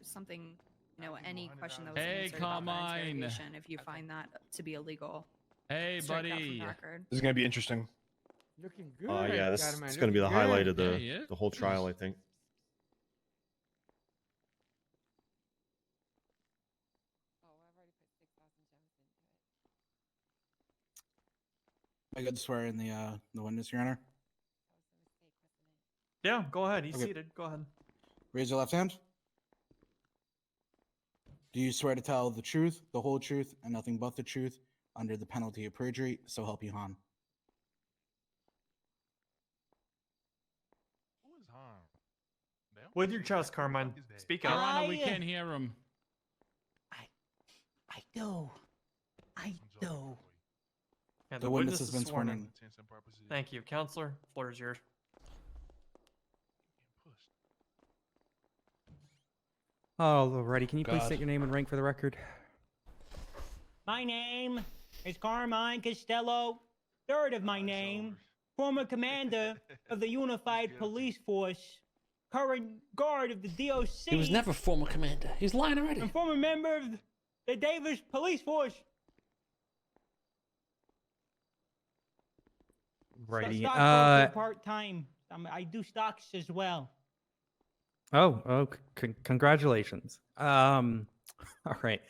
something, any question that was Hey, answered about the Carmine. interrogation, if you find that to be illegal. Hey, strike that from buddy. the record. This is gonna be interesting. Looking good. Yeah, this Carmine, is going to be the looking highlight good. of Yeah, the whole trial, I think. I got to swear in the witness, Your Honor. Yeah, go ahead. He's Okay. seated. Go ahead. Raise your left hand. Do you swear to tell the truth, the whole truth, and nothing but the truth, under the penalty of perjury? So help you, Han. Who is Han? Damn. With your chest, Carmine. Speak Your out. Honor, we can't hear him. I do. I do. Yeah, The witness has been sworn in. Thank you, Counselor. Floor is yours. Alrighty, can you please God. state your name and rank for the record? My name is Carmine Costello, third of my name, former commander of the Unified Police Force, current guard of the DOC. He was never former commander. He's lying already. and former member of the Davis Police Force. Righty. Stockbroker part-time. I do stocks as well. Congratulations. All right.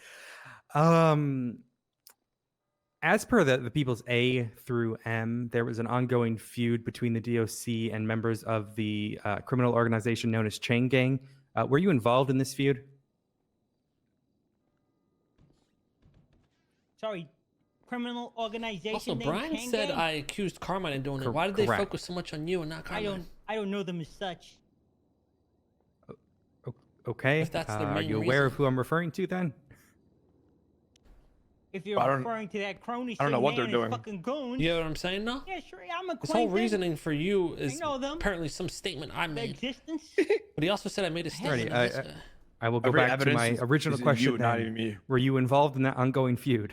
As per the people's A through M, there was an ongoing feud between the DOC and members of the criminal organization known as Chain Gang. Were you involved in this feud? Sorry, criminal organization. Also, named Brian Chain said Gang? I accused Carmine of doing it. Why did they Correct. focus so much on you and not Carmine? I don't know them as such. Okay. If that's the Are main you aware of reason. who I'm referring to then? If you're I don't- referring to that crony, I don't know what they're man and his doing. fucking goons. You know what I'm saying, no? Yeah, sure. I'm acquainted. His whole reasoning for you is know them. apparently some statement I The made. existence. But he also said I made a statement. Alrighty, of this guy. I will go Every back to evidence my is- original is in question. you, not then. even me. Were you involved in that ongoing feud?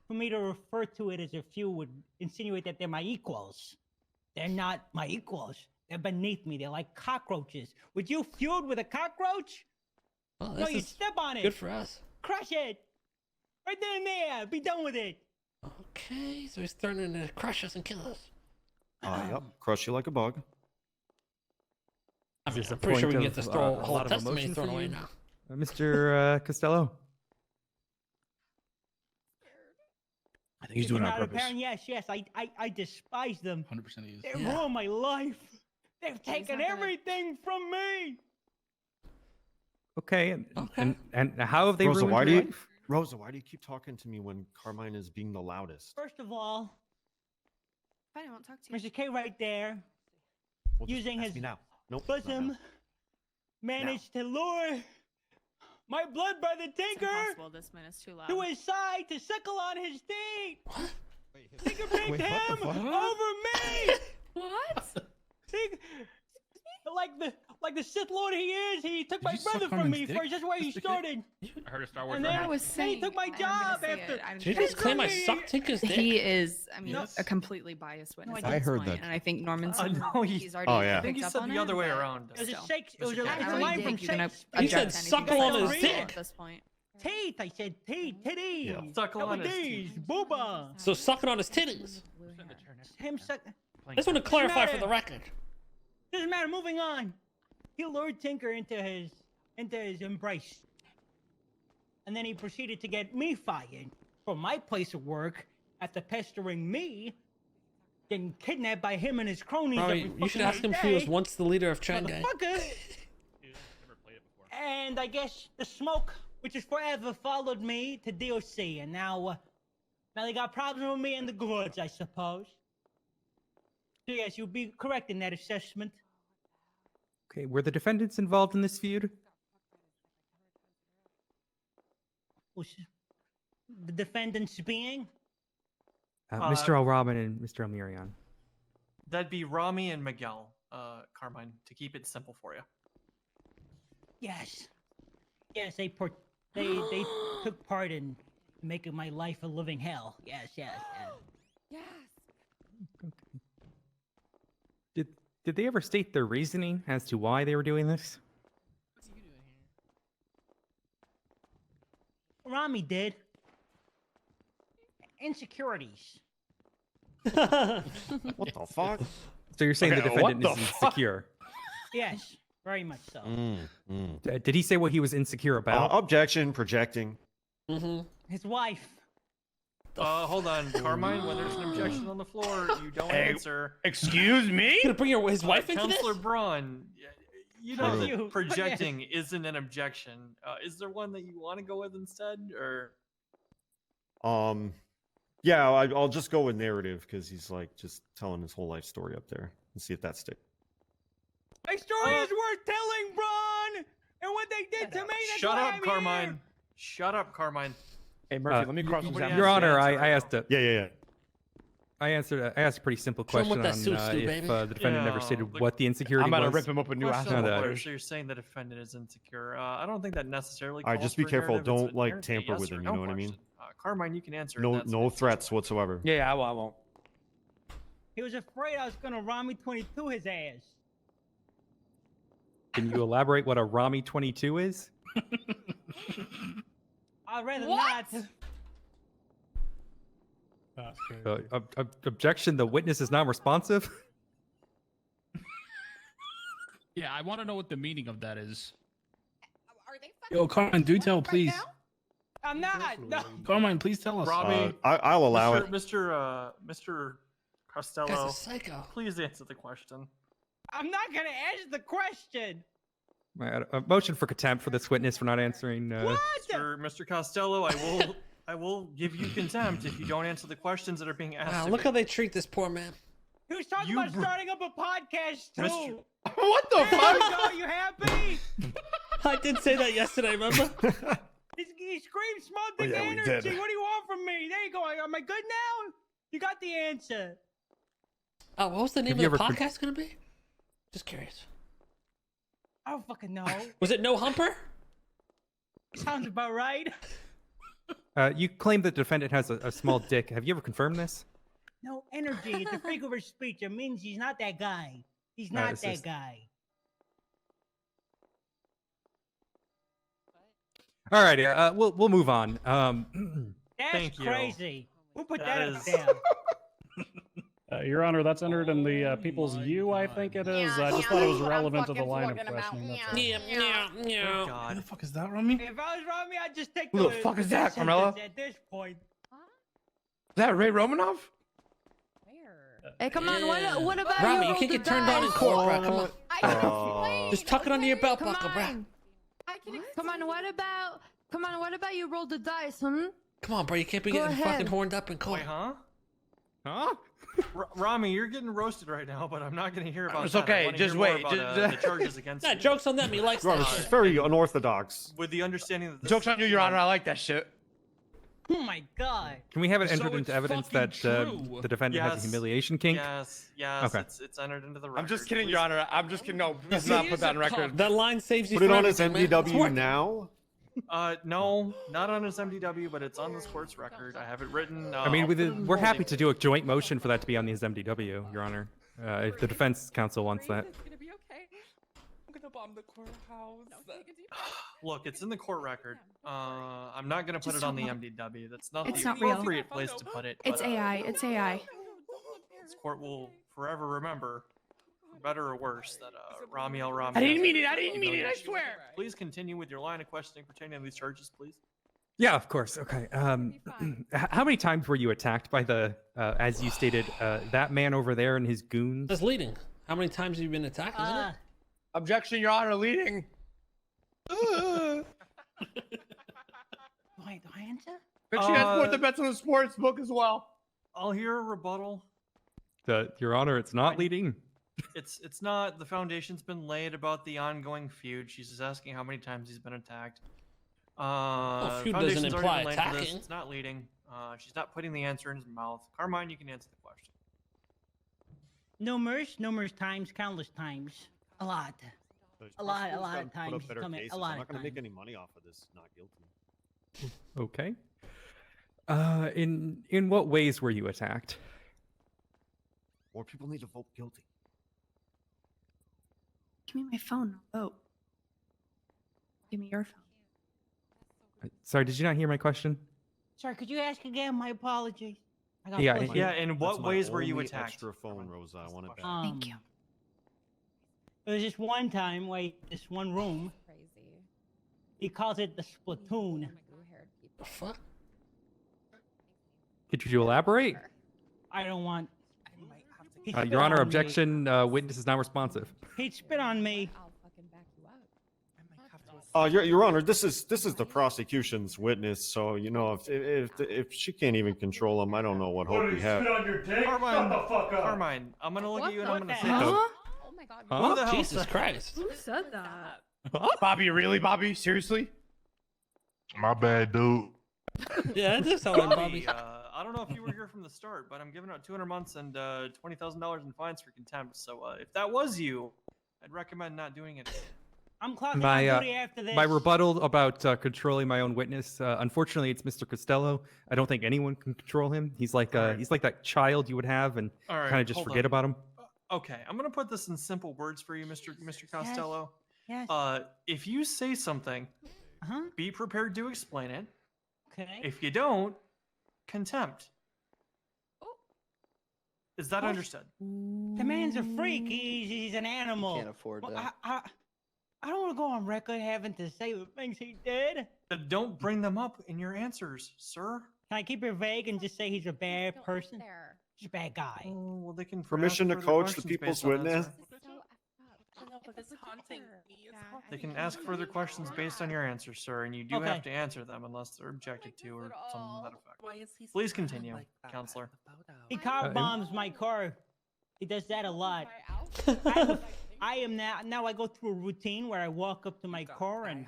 For me to refer to it as a few would insinuate that they're my equals. They're not my equals. They're beneath me. They're like cockroaches. Would you feud with a cockroach? Well, No, this you is step on it. good for us. Crush it. Right then and there. Be done with it. Okay, so he's threatening to crush us and kill us. Yep. Crush you like a bug. I mean, this a I'm pretty sure we point can get of, this whole a whole lot of testimony emotion thrown for away you? now. Mr. Costello? I think he's doing it on Not purpose. apparent. Yes. I despise them. 100% he is. They Yeah. ruined my life. They've taken not gonna- everything from me. Okay. Okay. And how have they Rosa, ruined why do your you, life? Rosa, why do you keep talking to me when Carmine is being the loudest? First of all, Fine, I won't talk to you. Mr. K right there, Well, just using ask his me now. Nope. not bosom, now. managed to lure my blood brother It's Tinker impossible. This man is too loud. to his side to suckle on his teeth. What? Tinker picked Wait, what the him fuck? over me. What? Tinker, like the Sith Lord he is, he took my you suck brother on from his me dick, first. That's where he Mr. K? started. I heard a Star Wars And I then, reference. was then he saying, took my I'm gonna job say after. it. I'm Did you gonna just claim I He- sucked Tinker's dick? He is, I mean, Yes. a completely biased witness. I at this heard point, that. and I think Norman's no, he's already Oh, yeah. I think picked you up said on the other way but around. It was a still. Shakes. It was Mr. a, K. it's I a don't line think from you're gonna Shakes. You said object to suckle anything on that's his going dick. at this point. Teeth. I said teeth. Titties. Yeah. Suckle on his D's. teeth. Booba. So sucking on his titties. Him suck. I just want to clarify for matter? the record. Doesn't matter. Moving on. He lured Tinker into his embrace, and then he proceeded to get me fired from my place of work after pestering me, getting kidnapped by him and his cronies. Probably, every you should fucking ask him if day. he was once the leader of Chain Gang. Motherfucker. And I guess the smoke, which is forever, followed me to DOC, and now they got problems with me and the goods, I suppose. So yes, you'll be correct in that assessment. Okay, were the defendants involved in this feud? Was the defendants being? Mr. O'Robin and Mr. O'Mirion. That'd be Ramee and Miguel, Carmine, to keep it simple for you. Yes. Yes, they took part in making my life a living hell. Yes. Yes. Did Did they ever state their reasoning as to why they were doing this? Ramee did. Insecurities. What the fuck? So you're saying Okay, the what defendant the is fuck? insecure? Yes, very much so. Did he say what he was insecure about? Objection, projecting. Mm-hmm. His wife. Hold on, Carmine. When there's an objection on the floor, you don't Hey, answer. Excuse me? Gonna bring his wife into this? Counselor Braun, you know True. that You- projecting isn't an objection. Is there one that you want to go with instead, or? Yeah, I'll just go with narrative because he's like just telling his whole life story up there and see if that sticks. My story is worth telling, Braun! And what they did to me, that's Shut why up, I'm Carmine. here! Shut up, Carmine. Hey, Murphy, let me cross nobody examine. Your asked you to Honor, answer I right asked now. a, Yeah. I asked a pretty simple Show 'em question what that on suits do, if baby. the defendant never Yeah, stated look, what the insecurity I'm about to was. rip him up a new ass. Question on the No, floor, that- so you're saying the defendant is insecure. I don't think that necessarily. All right, calls just be for a careful. narrative. It's Don't, like, inherently a tamper yes with or him, no you know what I mean? question. Carmine, you can answer. No, That's no the threats situation. whatsoever. Yeah, I won't. He was afraid I was gonna Ramee 22 his ass. Can you elaborate what a Ramee 22 is? I'd rather What? not. Objection, the witness is non-responsive? Yeah, I want to know what the meaning of that is. Are they Yo, Carmine, do tell, please. I'm not. No. Carmine, please tell us. Robbie, I'll allow it. Mr. Costello, Guy's a psycho. please answer the question. I'm not gonna answer the question. A motion for contempt for this witness for not answering. What? Mr. Costello, I will give you contempt if you don't answer the questions that are being asked. Wow, of look you. how they treat this poor man. He was talking You about br- starting up a podcast too. Mr. What the There fuck? you go. You happy? I did say that yesterday, remember? He screamed smoke Oh, the yeah, we energy. did. What do you want from me? There you go. Am I good now? You got the answer. Oh, what was the name Have of you the ever con- podcast gonna be? Just curious. I don't fucking know. Was it No Humper? Sounds about right. You claim that the defendant has a small dick. Have you ever confirmed this? No energy. It's a figure of speech. It means he's not that guy. He's not it's that just- guy. All righty, we'll move on. That's Thank you. crazy. We'll put That that, up is- there. Your Honor, that's entered in the People's U, I think it is. I just thought it was relevant to the line of questioning. That's all. Yeah, yeah, Oh, yeah. Who God. the fuck is that, Ramee? If I was Ramee, I'd just take Who the fuck is that, death Carmela? sentence at this point. Is that Ray Romanov? Hey, come on. Yeah. What about Rami, you roll can't the get turned on in dice? court, bro. Come on. I can Oh. explain. Just tuck it under your belt Come buckle, bro. on. I can Come on. What about you roll the dice, Come on, bro. You can't be Go getting ahead. fucking horned up in court. Wait, huh? Huh? Rami, you're getting roasted right now, but I'm not going to hear about It's that. I okay, wanna just hear more wait, about, just- the charges against Nah, you. joke's on them. He likes Robert, that this is shit. very unorthodox. With the understanding that this Joke's is- on you, Your Honor. I like that shit. Oh my god. Can we have it So entered it's into evidence fucking that true. the defendant has Yes. a humiliation kink? Yes, Okay. it's entered into the record. I'm just kidding, Please- Your Honor. I'm just kidding. No, please not put that on record. That line saves you Put it from on his everything, man. It's MDW working. now. No, not on his MDW, but it's on this court's record. I have it written. I mean, I'll put it in we're the happy holding. to do a joint motion for that to be on his MDW, Your Honor. If the defense counsel wants that. gonna be okay. I'm gonna bomb the courthouse. Look, it's in the court record. I'm not gonna put Just it on the don't- MDW. That's not It's the not real. appropriate place to put it. It's but, AI. It's AI. This court will forever remember, for better or worse, that Rami El Rami. I didn't has mean a it. I didn't mean it. I humiliation. swear. Please continue with your line of questioning pertaining to these charges, please. Yeah, of course. Okay. How many times were you attacked by the, as you stated, that man over there and his goons? That's leading. How many times have you been attacked, isn't it? Objection, Your Honor. Leading. Wait, do I answer? Make sure you guys put the bets on the sports book as well. I'll hear a rebuttal. Your Honor, it's not leading. It's not. The foundation's been laid about the ongoing feud. She's just asking how many times he's been attacked. feud doesn't Foundation's already imply been laid for this. attacking. It's not leading. She's not putting the answer in his mouth. Carmine, you can answer the question. Numerous times, countless times. A lot. A lot of times he's come in- a lot I'm of not gonna make times. any money off of this. Not guilty. Okay. In what ways were you attacked? More people need to vote guilty. Give me my phone. Oh. Give me your phone. Sorry, did you not hear my question? Sorry, could you ask again? My apologies. I got Yeah, flustered. Yeah, in That's what my ways were you only attacked? Extra phone, Rosa. I want it back. Thank you. There was this one time where this one room. Crazy. He calls it the Splatoon. The fuck? Could you elaborate? I don't want. He Your spit Honor, on me. objection. Witness is not responsive. He'd spit on me. I'll fucking back you up. Your Honor, this is the prosecution's witness, so you know if she can't even control him, I don't know what hope we have. Carmine, I'm gonna look at you and I'm gonna say, Huh? Oh my god. Huh? who the hell Jesus said- Christ. Who said that? Bobby, really, Bobby? Seriously? My bad, dude. Yeah, that is sounding Bobby. Bobby, I don't know if you were here from the start, but I'm giving out 200 months and $20,000 in fines for contempt. So if that was you, I'd recommend not doing it. I'm clocking My, on duty after this. My rebuttal about controlling my own witness. Unfortunately, it's Mr. Costello. I don't think anyone can control him. He's like that child you would have and All right, kind of just hold forget on. about him. Okay, I'm gonna put this in simple words for you, Mr. Costello. Yes. If you say something, Uh-huh. be prepared to explain it. Okay. If you don't, contempt. Is that What? understood? The man's a freak. He's an animal. Can't afford Well, that. I don't want to go on record having to say the things he did. Then don't bring them up in your answers, sir. Can I keep it vague and just say he's a bad person? There. He's a bad guy. Oh, well, they can Permission ask to further coach the Oh, questions This people's based on that, witness? sir. is so effed up. But it's haunting me. They can ask further questions based on your answers, sir, and you do Okay. have to answer them unless they're objected to or something to that effect. Why is he Please continue, counselor. He car bombs my car. He does that a lot. I am now I go through a routine where I walk up to my car and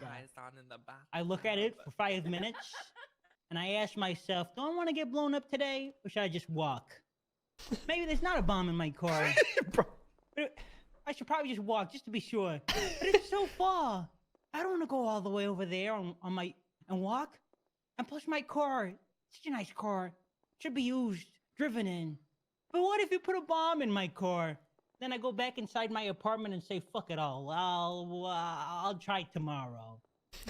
I look at it for 5 minutes and I ask myself, do I want to get blown up today or should I just walk? Maybe there's not a bomb in my car. But I should probably just walk just to be sure. But it's so far. I don't want to go all the way over there and walk. And plus my car, such a nice car, should be used, driven in. But what if you put a bomb in my car? Then I go back inside my apartment and say, fuck it all. I'll try tomorrow.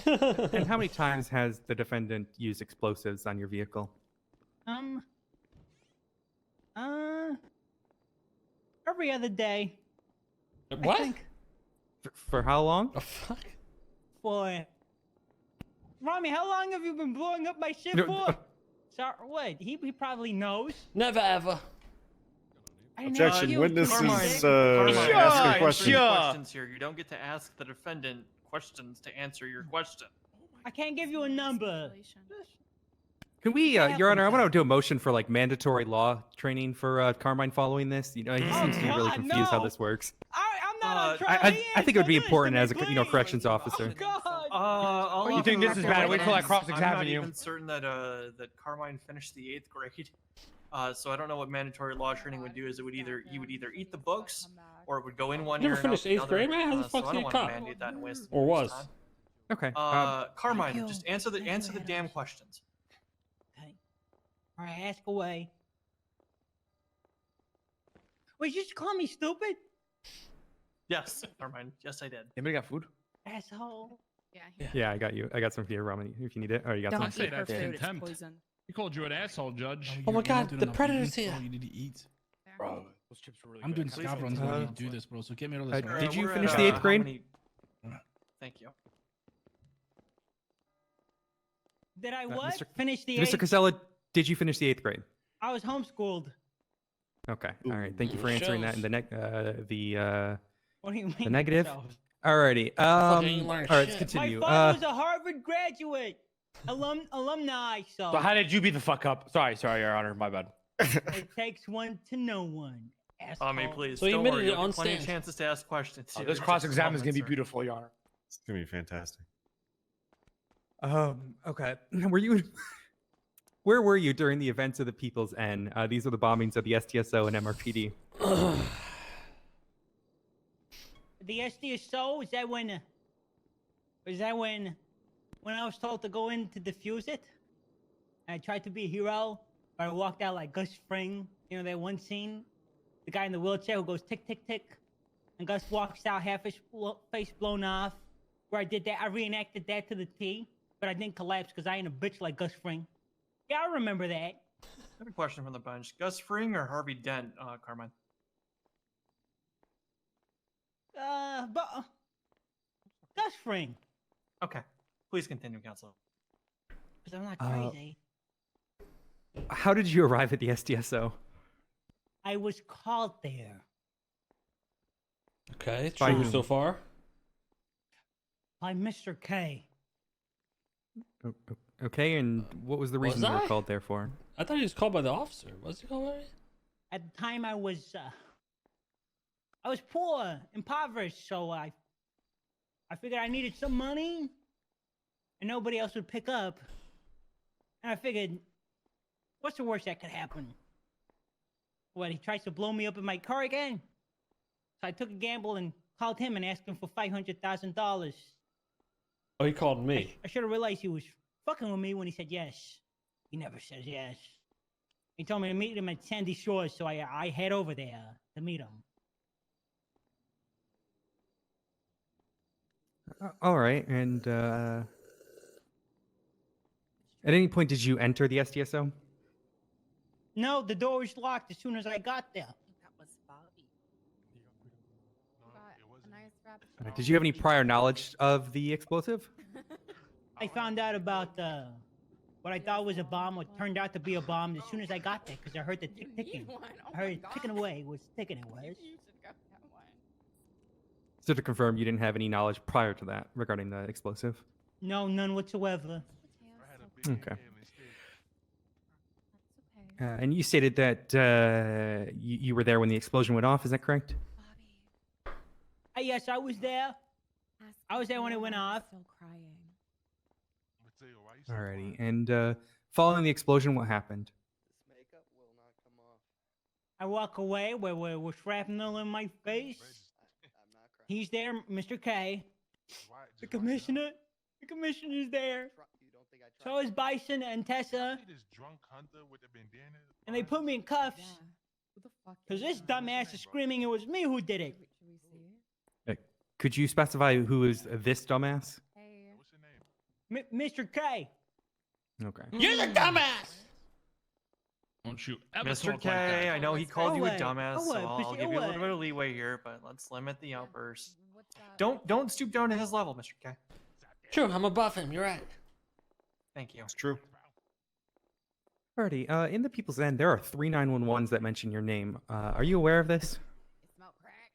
And how many times has the defendant used explosives on your vehicle? Every other day. I What? think For how long? The fuck? for Ramee, how long have you been blowing up my shit No, for? Sorry, what? He probably knows. Never ever. I didn't ask Objection. you. Witnesses Carmine, asking answering questions. questions here. You don't get to ask the defendant questions to answer your question. I can't give you a number. Can we, Yeah, Your Honor, I want to sometime. do a motion for like mandatory law training for Carmine following this. You know, he Oh, seems to be really God, confused how no. this works. I'm not on Uh, trial. I He think it would be answered important this as to a me, you know please. corrections officer. Oh, God. I'll You offer think this is bad? Wait till I evidence. cross-examine I'm not you. even certain that that Carmine finished the 8th grade. So I don't know what mandatory law training would do. Is you would either eat the books or it would go in one Never ear and out finished the 8th other. grade, man? How the So fuck's I he don't a want to cop? mandate that and waste Or people's was. time. Okay. Carmine, Thank just you. answer the Thank you, damn Adams. questions. Okay. All right, ask away. Wait, you just call me stupid? Yes, Carmine. Yes, I did. Anybody got food? Asshole. Yeah. Yeah, I got you. I got some for you, Ramee, if you need it. Or you got Don't some. I'd say eat her that's food. It's contempt. poison. He called you an asshole, Judge. Oh my God, the predator's here. You need to eat. Bro, those chips are really I'm doing good. scav runs Uh, when you do this, bro. So get me all this. uh, alright? did you We're finish at, the 8th how grade? many- Thank you. Did I what? Mr. Finish the Mr. eighth? Casella, did you finish the 8th grade? I was homeschooled. Okay. All right. Thank you for answering that. And What do you mean? the negative. yourself? Alrighty. Fucking learn All right, let's shit. continue. My father was a Harvard graduate. Alumni, so So how did you beat the fuck up? Sorry, Your Honor. My bad. it takes one to know one. May asshole. please. So you don't admitted worry, it you'll on get plenty of stand. chances to ask questions. Oh, here. this Just cross-exam is gonna be moments, sir. beautiful, Your Honor. It's gonna be fantastic. Okay. Were you? Where were you during the events of the People's N? These are the bombings of the STSO and MRPD. The SDSO, is that when I was told to go in to defuse it? I tried to be a hero, but I walked out like Gus Fring. You know that one scene? The guy in the wheelchair who goes tick, tick, tick. and Gus walks out half his face blown off. Where I did that, I reenacted that to the T, but I didn't collapse because I ain't a bitch like Gus Fring. Yeah, I remember that. I have a question from the bench. Gus Fring or Harvey Dent, Carmine? But Gus Fring. Okay. Please continue, Counselor. Because I'm not crazy. How did you arrive at the SDSO? I was called there Okay, By true whom? so far. by Mr. K. Okay, and what was the Was reason you were I? called there for? I thought he was called by the officer. Was he called by me? At the time, I was poor, impoverished, so I figured I needed some money, and nobody else would pick up. And I figured, what's the worst that could happen? What, he tries to blow me up in my car again? So I took a gamble and called him and asked him for $500,000. Oh, he called me. I should have realized he was fucking with me when he said yes. He never says yes. He told me to meet him at Sandy Shores, so I head over there to meet him. All right, and at any point did you enter the SDSO? No, the door was locked as soon as I got there. That was Bobby. Got a nice wrap. Did you have any prior knowledge of the explosive? I found out about what I thought was a bomb, what turned out to be a bomb, as soon as I got there, because I heard the ticking. I heard it ticking away. It was ticking. It was. You should go that one. So to confirm, you didn't have any knowledge prior to that regarding the explosive? No, none whatsoever. Okay. That's okay. And you stated that you were there when the explosion went off. Is that correct? Bobby. Yes, I was there. I was there when it went off. Still crying. Alrighty. And following the explosion, what happened? I walk away with shrapnel in my face. He's there, Mr. K. The commissioner. The commissioner's there. So is Bison and Tessa. And they put me in cuffs. Yeah. Who the fuck Because is this that? dumbass is screaming it was me who did it. Should we see? Could you specify who is this dumbass? Hey. Mr. K. Okay. You're the dumbass! Don't you ever Mr. talk K, like that. I know he called you a Away. dumbass, so Away, I'll pussy, give you a little away. bit of leeway here, but let's limit the outbursts. What's that? Don't stoop down to his level, Mr. K. True, I'm above him. You're right. Thank you. It's true. Alrighty. In the People's End, there are 3 911s that mention your name. Are you aware of this? You smell crack.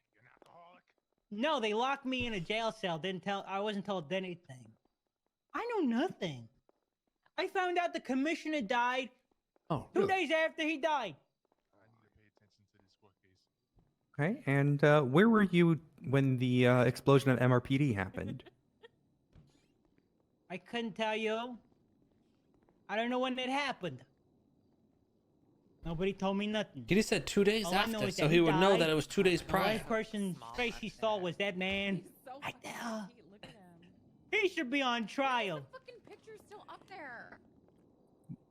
No, they locked me in a jail cell. I wasn't told anything. I know nothing. I found out the commissioner died Oh, 2 days after he died. Okay. And where were you when the explosion at MRPD happened? I couldn't tell you. I don't know when it happened. Nobody told me nothing. he just said 2 days All I know after, is so that he he would know died. that it was 2 days The prior. last person's face he saw was that man. He's so Right fucking there. sweet. Look at him. He should be on trial. The fucking picture's still up there.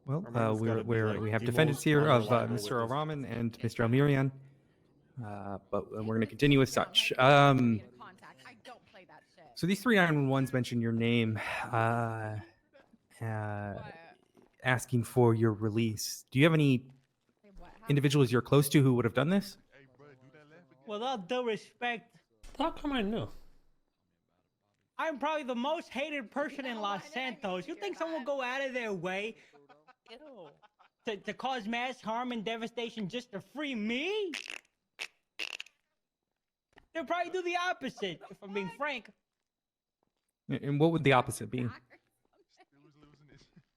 Well, Armando's gotta be, like, we have the defendants most here of unreliable Mr. witness. O'Rahman and Mr. Almirian. But we're going to continue as such. Be in contact. I don't play that shit. So these 3 911s mention your name, What? asking for your release. Do you have any Say what happened? individuals you're close to who would have done this? With all due respect, How come I knew? I'm probably the most hated person in No, Los I didn't Santos. You hear think someone that. will go out of their way to cause mass harm and devastation just to free me? They'll probably do the opposite, if I'm being frank. And what would the opposite be?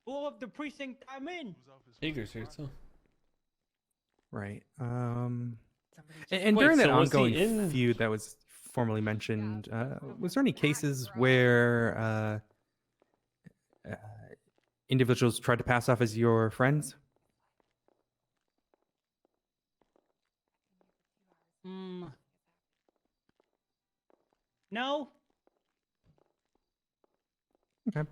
Blow up the precinct I'm in. Eager's here too. Right. And Wait, during that so was he ongoing in- feud that was formally mentioned, was there any cases where individuals tried to pass off as your friends? No? Okay.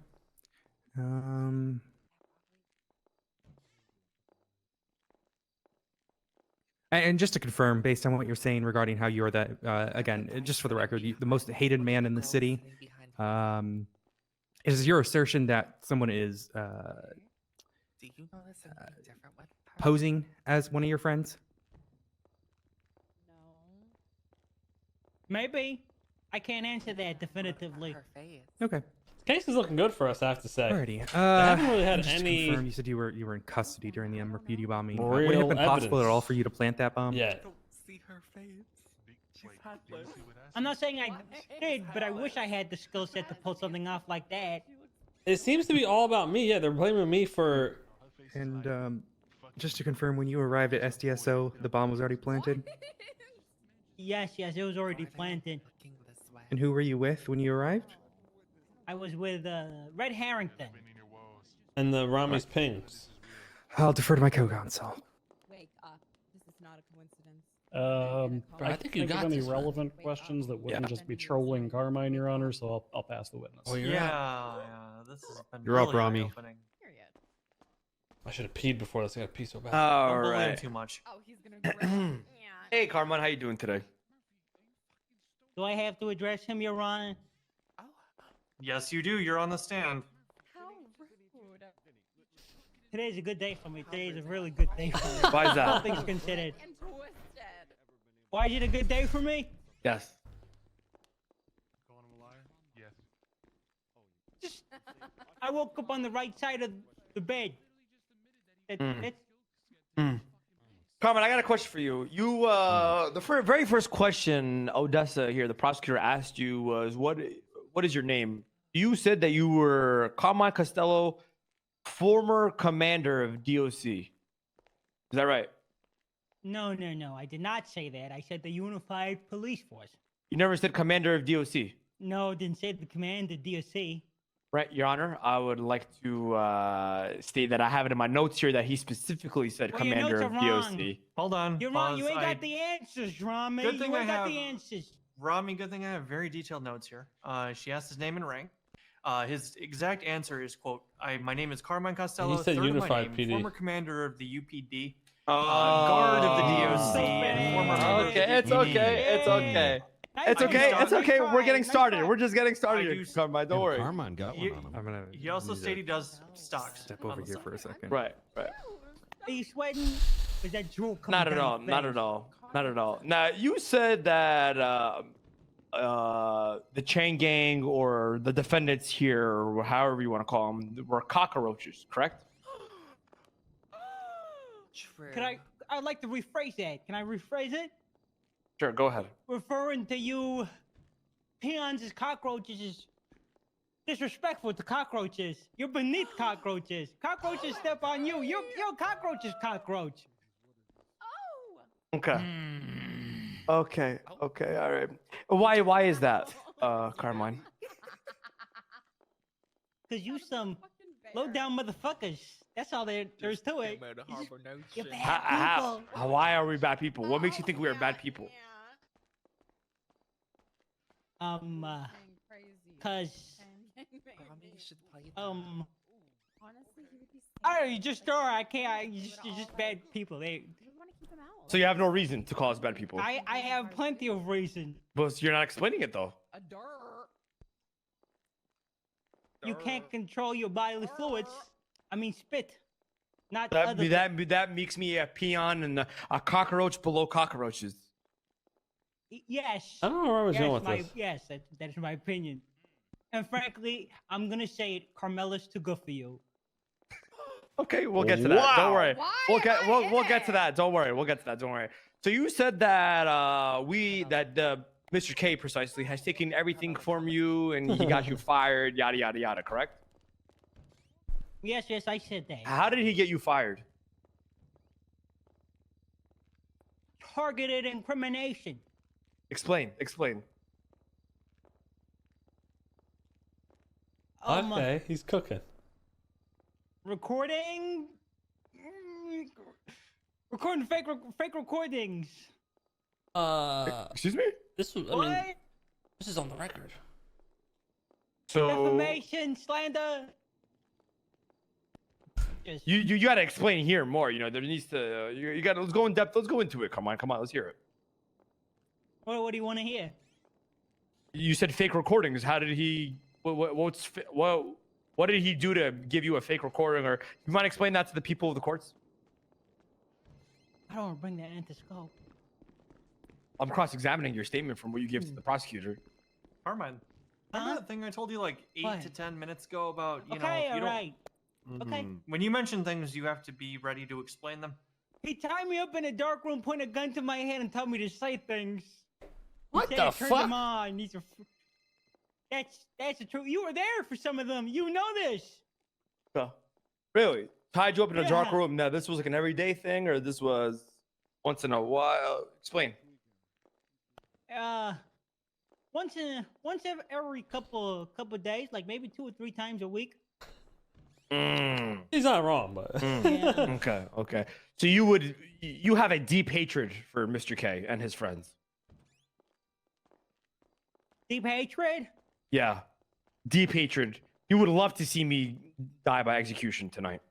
And just to confirm, based on what you're saying regarding how you're the, again, just for the record, the most hated man in the city, is your assertion that someone is posing as one of your friends? Maybe. I can't answer that definitively. Okay. Case is looking good for us, I have to say. Alrighty. I haven't really had just to any. confirm, you said you were in custody during the MRPD bombing. Would Real it have been possible at all evidence. for you to plant that bomb? Yeah. I'm not saying I did, but I wish I had the skill set to pull something off like that. It seems to be all about me. Yeah, they're blaming me for. And just to confirm, when you arrived at SDSO, the bomb was already planted? Yes, it was already planted. And who were you with when you arrived? I was with Red Harrington. And the Ramee's pings. I'll defer to my co-counsel. Wake up. This is not a coincidence. I I think you think of got any this, man. relevant questions that wouldn't just be trolling Carmine, Your Honor, so I'll pass the witness. Oh, you're Yeah, up. this has been You're up, really Ramee. eye-opening. Period. I should have peed before this. I got to pee so bad. All I'm bullying right. too much. Oh, he's gonna. Hey, Carmine, how you doing today? Do I have to address him, Your Honor? Yes, you do. You're on the stand. How rude. Today's a good day for me. Today's a really good day for me. Why is that? All things considered. And twisted. Why is it a good day for me? Yes. Just, I woke up on the right side of the bed. That's Carmine, I got a question for you. You, the very first question Odessa here, the prosecutor asked you was, what is your name? You said that you were Carmine Costello, former commander of DOC. Is that right? No. I did not say that. I said the Unified Police Force. You never said commander of DOC. No, didn't say the commander DOC. Right, Your Honor. I would like to state that I have it in my notes here that he specifically said Well, your commander notes of are DOC. wrong. Hold on. You're wrong. Buzz, You ain't got the answers, Ramee. Good thing You I ain't got have- the answers. Ramee, good thing I have very detailed notes here. She asked his name and rank. His exact answer is, quote, my name is Carmine Costello, He said third of my Unified name, PD. former commander of the UPD, guard of the DOC, and former member of the Okay, it's UPD. okay. It's okay. Nice It's try, okay. John. It's Nice okay. try, We're getting nice started. try. We're just getting started I here, do- Carmine. Don't worry. Carmine got one on him. I'm gonna. He also need to stated he does stocks. step on over the here side. for a second. Right. Are you sweating? Is that drool coming Not at down all. your Not face? at all. Not at all. Now, you said that the chain gang or the defendants here, or however you want to call them, were cockroaches, correct? I'd like to rephrase that. Can I rephrase it? Sure. Go ahead. Referring to you peons as cockroaches is disrespectful to cockroaches. You're beneath cockroaches. Cockroaches step on you. You're a cockroach's cockroach. Oh. Okay. Okay. Okay. All right. Why is that, Carmine? Cause you some low down motherfuckers. That's all there's to it. You're bad people. Why are we bad people? What makes you think we are bad people? Cause Honestly, he would be. you just are. I can't. You're just bad people. We want to keep him out. So you have no reason to call us bad people. I have plenty of reason. But you're not explaining it though. A dirt. You can't control your bodily fluids. I mean, spit. Not That other. that makes me a peon and a cockroach below cockroaches. Yes. I don't know where I was yes, going with this. Yes, that is my opinion. And frankly, I'm gonna say it. Carmela's too good for you. Okay, we'll get to that. Don't worry. Why We'll am get I we'll in get to it? that. Don't worry. We'll get to that. Don't worry. So you said that Mr. K precisely has taken everything from you and he got you fired. Yada yada yada. Correct? Yes, I said that. How did he get you fired? Targeted incrimination. Explain. Okay, he's cooking. Recording fake recordings. Excuse me? This was, I What? mean, this is on the record. So Defamation, slander. Just You got to explain here more. You know, there needs to. You got to. Let's go in depth. Let's go into it. Come on. Let's hear it. what do you want to hear? You said fake recordings. How did he? What did he do to give you a fake recording? Or you mind explain that to the people of the courts? I don't want to bring that into scope. I'm cross-examining your statement from what you gave to the prosecutor. Carmine, remember that thing I told you like 8 to 10 minutes ago about, you know, Okay, if you all right. Okay. when you mention things, you have to be ready to explain them. He tied me up in a dark room, pointed a gun to my head, and told me to say things. What He the said, "Turn fuck?" them on. These are. That's the truth. You were there for some of them. You know this. Really? Tied you up in a dark Yeah. room. Now, this was like an everyday thing, or this was once in a while? Explain. Once every couple days, like maybe 2 or 3 times a week. He's not wrong, but Yeah. Okay. So you have a deep hatred for Mr. K and his friends. Deep hatred. Yeah, deep hatred. You would love to see me die by execution tonight.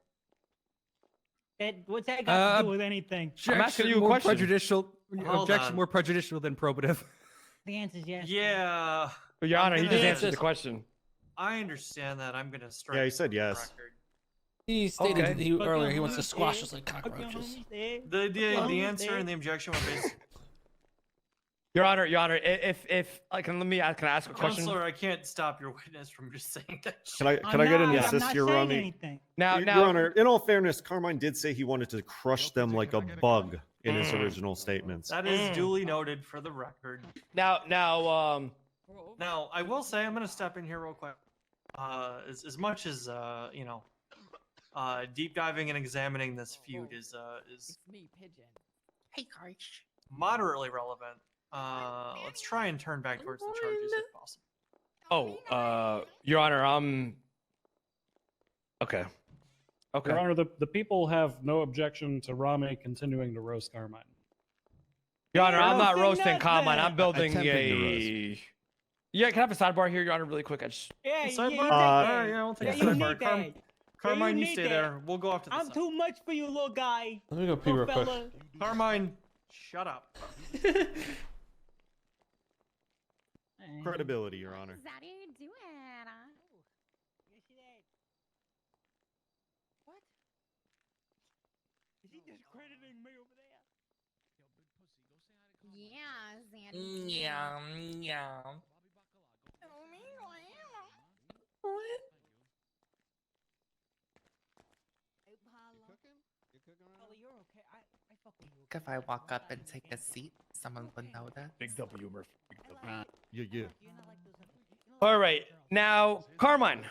What's that got to do with anything? I'm asking you a more question. Prejudicial. Hold Objection on. more prejudicial than probative. The answer is yes. Yeah. But Your Honor, he just gonna- answered the question. I understand that. I'm gonna strike. Yeah, he said the yes. record. he stated Okay. earlier he wants to squash us like cockroaches. The answer and the objection were based. Your Honor, if I can, can I ask a question? Counselor, I can't stop your witness from just saying that. Can I get an assist here, Ramee? Anything. Now, Your Honor, in all fairness, Carmine did say he wanted to crush them like a bug in his original statements. That is duly noted for the record. now, Now, I will say, I'm gonna step in here real quick. As much as you know, deep diving and examining this feud is me, Pigeon. Hey, guys. moderately relevant. Let's try and turn back towards the charges if possible. Your Honor, okay. Your Honor, the people have no objection to Ramee continuing to roast Carmine. Your Honor, I'm not Roasting roasting Carmine. I'm building Attempting to Yeah, can I have a sidebar here, Your Honor, really quick? Yeah, Sidebar? you Alright, yeah, we'll take a you sidebar. need that. Carmine, you you need stay that. there. We'll go off to the I'm side. too much for you, little guy. Let me go pee Little real quick. fella. Carmine, shut up. Credibility, Your Honor. Zaddy, do it. What? Is he discrediting me over there? Yeah, Zaddy. Yeah. Holly, you're okay. I fuck with you. If I walk up and take a seat, someone would know that. Big W, Murph. Big W. Yeah. All right, now, Carmine.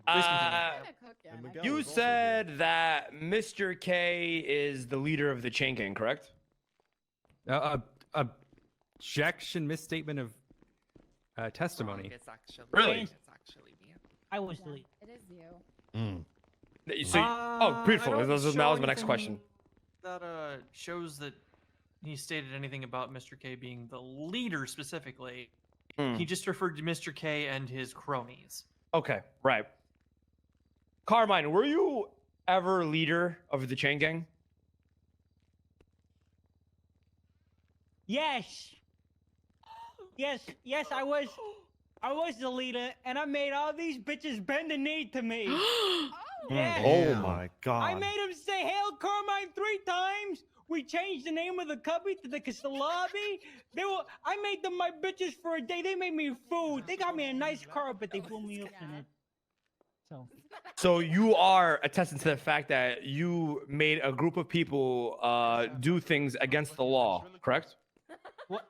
I'm gonna cook ya. Miguel You was also said that Mr. K is the leader of the chain gang, correct? Objection, misstatement of testimony. It's actually Really? It's actually me. I was the lead. It is you. So, I beautiful. don't That was show my next anything question. That shows that he stated anything about Mr. K being the leader specifically. He just referred to Mr. K and his cronies. Okay, right. Carmine, were you ever leader of the chain gang? Yes. Yes, I was the leader, and I made all these bitches bend the knee to me. Yes. Oh my God. I made them say "Hail Carmine" 3 times. We changed the name of the cubby to the Kasalabi. I made them my bitches for a day. They made me food. They got me a nice car, but they blew me up in it. So you are attesting to the fact that you made a group of people do things against the law, correct? What?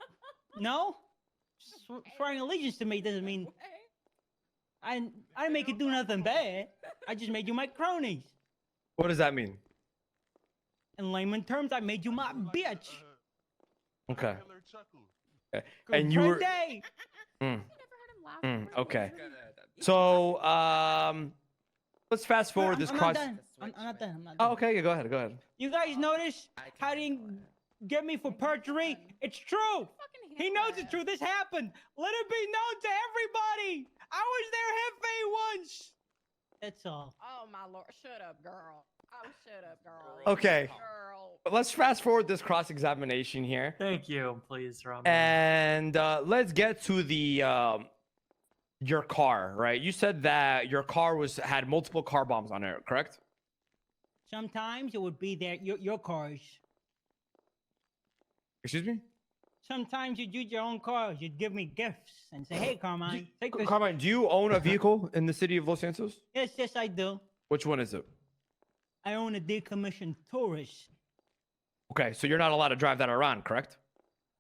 No. Swearing allegiance to me doesn't mean I didn't make you do nothing bad. I just made you my cronies. What does that mean? In layman terms, I made you my bitch. Okay. Good And you were. day. Okay. So let's fast forward this I'm cross. not done. I'm not done. Oh, okay. Yeah, go ahead. Go ahead. You guys notice how he didn't get me for perjury? It's true. He knows it's true. This happened. Let it be known to everybody. I was there, Hefe, once. That's all. Oh my lord! Shut up, girl. Oh, shut up, girl. Okay. Girl. Let's fast forward this cross-examination here. Thank you, please, Ramee. And let's get to the your car, right? You said that your car had multiple car bombs on it, correct? Sometimes it would be your cars. Excuse me? Sometimes you'd use your own cars. You'd give me gifts and say, "Hey, Carmine, take this." Carmine, do you own a vehicle in the city of Los Santos? Yes, yes, I do. Which one is it? I own a decommissioned Taurus. Okay, so you're not allowed to drive that around, correct?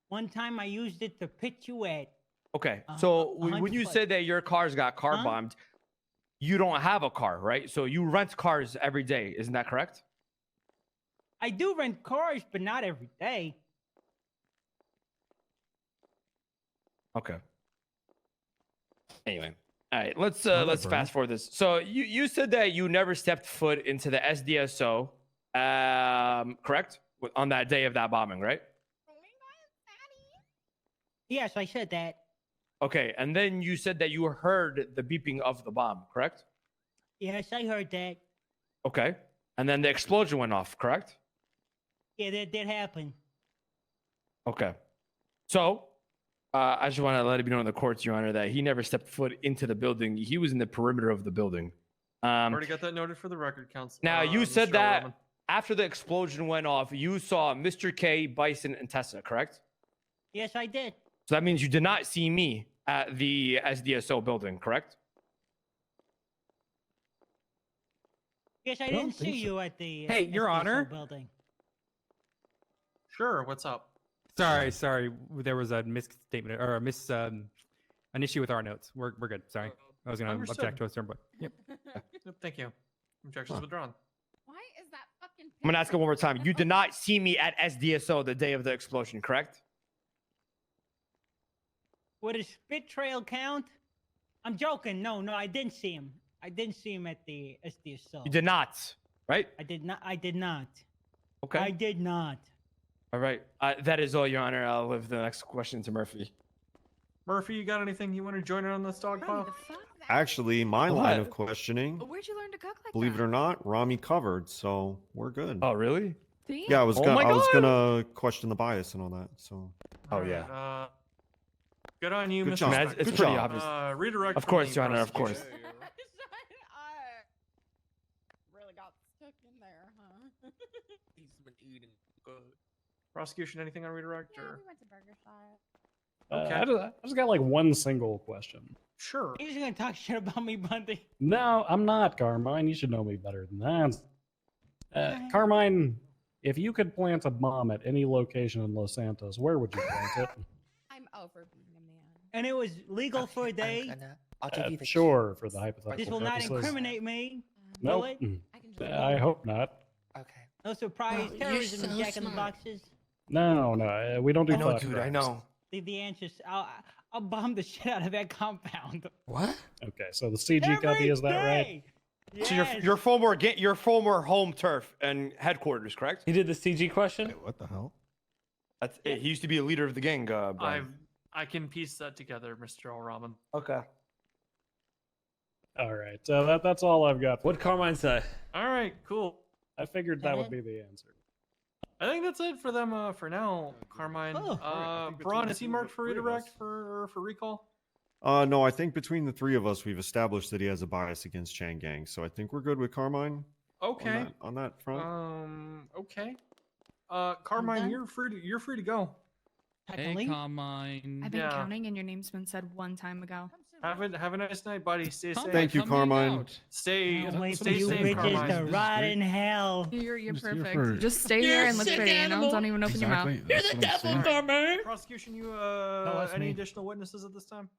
One time I used it to pitch you at. Okay, so when 100 you foot. said that your car's got car Huh? bombed, you don't have a car, right? So you rent cars every day, isn't that correct? I do rent cars, but not every day. Okay. Anyway, all right, let's bro. fast forward this. So you said that you never stepped foot into the SDSO, correct? On that day of that bombing, right? Yes, I said that. Okay, and then you said that you heard the beeping of the bomb, correct? Yes, I heard that. Okay, and then the explosion went off, correct? Yeah, that did happen. Okay, so I just want to let it be known in the courts, Your Honor, that he never stepped foot into the building. He was in the perimeter of the building. Already got that noted for the record, Counsel. Now, you said Mr. that Roman. after the explosion went off, you saw Mr. K, Bison, and Tessa, correct? Yes, I did. So that means you did not see me at the SDSO building, correct? Yes, I don't didn't see think so. you at the Hey, Your SDSO Honor. building. Sure, what's up? Sorry. There was a misstatement or an issue with our notes. We're good. Sorry. I was going to Understood. object to a certain point. Yep. Yep, thank you. Objections withdrawn. Why is that fucking? I'm gonna ask it one more time. You did not see me at SDSO the day of the explosion, correct? Would a spit trail count? I'm joking. No, I didn't see him. I didn't see him at the SDSO. You did not, right? I did not. I did not. Okay. I did not. All right. That is all, Your Honor. I'll leave the next question to Murphy. Murphy, you got anything you want to join in on this dog pile? Actually, my What? line of questioning, Where'd you learn to cook like believe that? it or not, Ramee covered, so we're good. Oh, really? Yeah, I was Oh gonna my I was God. gonna question the bias and all that. So Oh, Alright, yeah. Good on you, Good Mr. job. Man, it's Good pretty job. obvious. Redirect. Of from course, the Your Honor, of prosecution. course. I really got stuck in there, huh? He's been eating good. Prosecution, anything on redirect? Yeah, Or? we went to Burger Shot. Okay. I just got like one single question. Sure. He's gonna talk shit about me, Bundy. No, I'm not, Carmine. You should know me better than that. Carmine, if you could plant a bomb at any location in Los Santos, where would you plant it? I'm over being a man. And it was legal for a day. I'll give you the Sure, for the hypothetical This will not purposes. incriminate me. Nope. Will it? I can just I hope not. Okay. No surprise. Oh, Terrorism you're and so Jack in the smart. Boxes. No, we don't do I know, thought dude. I crimes. know. The answer is I'll bomb the shit out of that compound. What? Okay, so the CG copy, is that right? So Yes. your former home turf and headquarters, correct? He did the CG question. What the hell? That's it. He used to be a leader of the gang. Brian. I can piece that together, Mr. O'Raman. Okay. All right, so that's all I've got. What'd Carmine say? All right, cool. I figured that would be the answer. I think that's it for them for now, Carmine. Oh. I think Braun, between is he the marked for three of redirect us. for recall? no, I think between the three of us, we've established that he has a bias against Chang Gang. So I think we're good with Carmine. Okay. On that front. Okay. Carmine, done. you're free to go. Technically. Carmine. I've been Yeah. counting, and your name's been said one time ago. Have a nice night, buddy. Stay safe. Thank you, Carmine. Stay Can't wait for stay you safe, bitches Carmine. to rot in hell. You're Just here perfect. for- Just stay You're here a and look sick pretty. animal. Don't even open your mouth. Exactly. You're That's the what I'm devil, saying. Carmine. Prosecution, you that's any me. additional witnesses at this time?